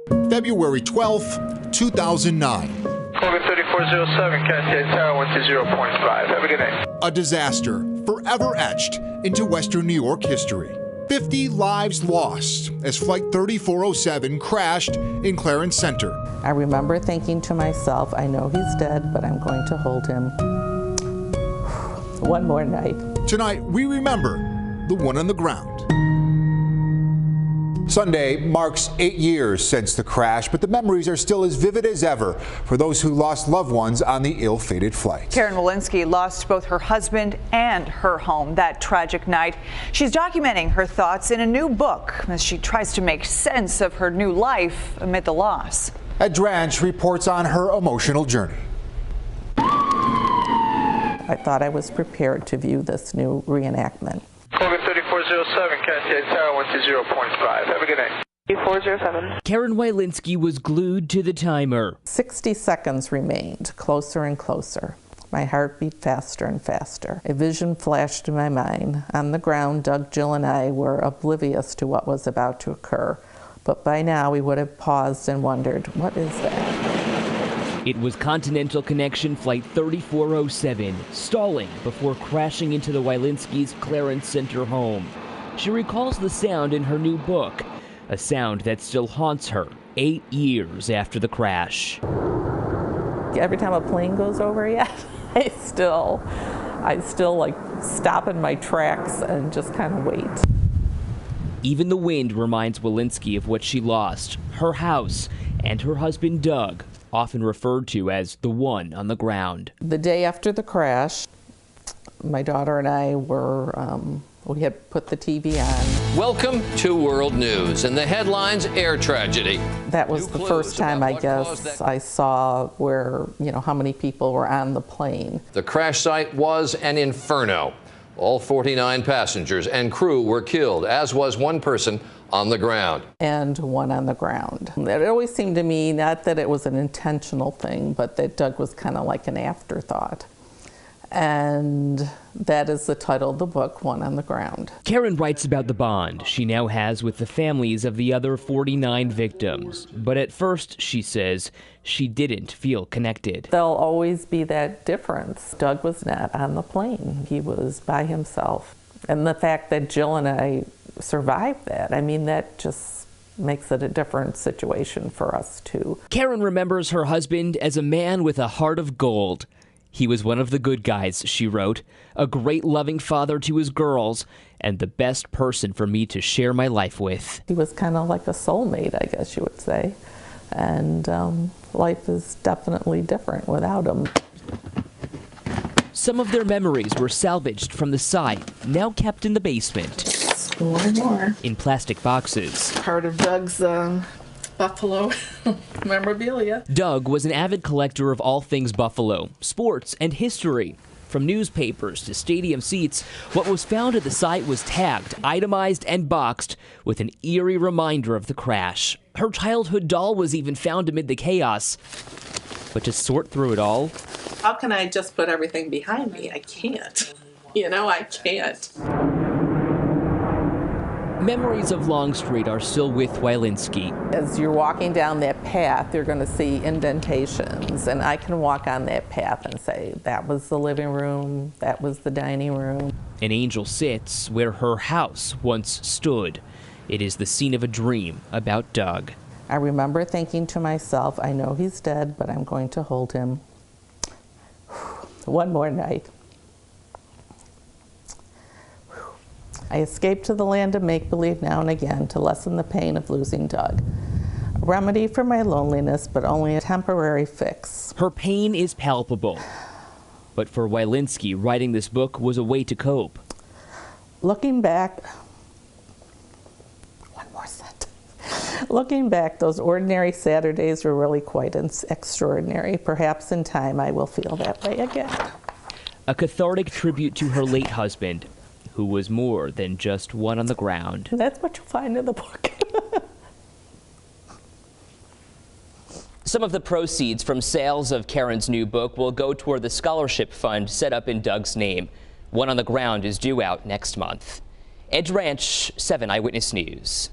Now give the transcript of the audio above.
February 12th, 2009. Flight 3407, Cascade Tower 120.5. Have a good day. A disaster forever etched into Western New York history. 50 lives lost as Flight 3407 crashed in Clarence Center. I remember thinking to myself, I know he's dead, but I'm going to hold him one more night. Tonight, we remember the one on the ground. Sunday marks 8 years since the crash, but the memories are still as vivid as ever for those who lost loved ones on the ill-fated flight. Karen Walensky lost both her husband and her home that tragic night. She's documenting her thoughts in a new book as she tries to make sense of her new life amid the loss. Ed Dranch reports on her emotional journey. I thought I was prepared to view this new reenactment. Flight 3407, Cascade Tower 120.5. Have a good day. 407. Karen Walensky was glued to the timer. 60 seconds remained, closer and closer. My heart beat faster and faster. A vision flashed in my mind. On the ground, Doug, Jill, and I were oblivious to what was about to occur. But by now, we would have paused and wondered, what is that? It was Continental Connection Flight 3407, stalling before crashing into the Walenskys' Clarence Center home. She recalls the sound in her new book, a sound that still haunts her 8 years after the crash. Every time a plane goes over yet, I still like stop in my tracks and just kind of wait. Even the wind reminds Walensky of what she lost, her house, and her husband Doug, often referred to as the one on the ground. The day after the crash, my daughter and I were, we had put the TV on. Welcome to World News. And the headlines, air tragedy. That was the first time, I guess, I saw where, how many people were on the plane. The crash site was an inferno. All 49 passengers and crew were killed, as was one person on the ground. And one on the ground. It always seemed to me, not that it was an intentional thing, but that Doug was kind of like an afterthought. And that is the title of the book, One on the Ground. Karen writes about the bond she now has with the families of the other 49 victims. But at first, she says, she didn't feel connected. There'll always be that difference. Doug was not on the plane. He was by himself. And the fact that Jill and I survived that, that just makes it a different situation for us, too. Karen remembers her husband as a man with a heart of gold. He was one of the good guys, she wrote, a great loving father to his girls, and the best person for me to share my life with. He was kind of like a soulmate, I guess you would say. And life is definitely different without him. Some of their memories were salvaged from the site, now kept in the basement. One more. In plastic boxes. Part of Doug's Buffalo memorabilia. Doug was an avid collector of all things Buffalo, sports and history. From newspapers to stadium seats, what was found at the site was tagged, itemized, and boxed with an eerie reminder of the crash. Her childhood doll was even found amid the chaos. But to sort through it all... How can I just put everything behind me? I can't. I can't. Memories of Longstreet are still with Walensky. As you're walking down that path, you're going to see indentations, and I can walk on that path and say, that was the living room, that was the dining room. An angel sits where her house once stood. It is the scene of a dream about Doug. I remember thinking to myself, I know he's dead, but I'm going to hold him one more night. I escaped to the land of make-believe now and again to lessen the pain of losing Doug. A remedy for my loneliness, but only a temporary fix. Her pain is palpable. But for Walensky, writing this book was a way to cope. Looking back, Looking back, those ordinary Saturdays were really quite extraordinary. Perhaps in time I will feel that way again. A cathartic tribute to her late husband, who was more than just one on the ground. That's what you'll find in the book. Some of the proceeds from sales of Karen's new book will go toward the scholarship fund set up in Doug's name. One on the Ground is due out next month. Ed Dranch, 7 Eyewitness News.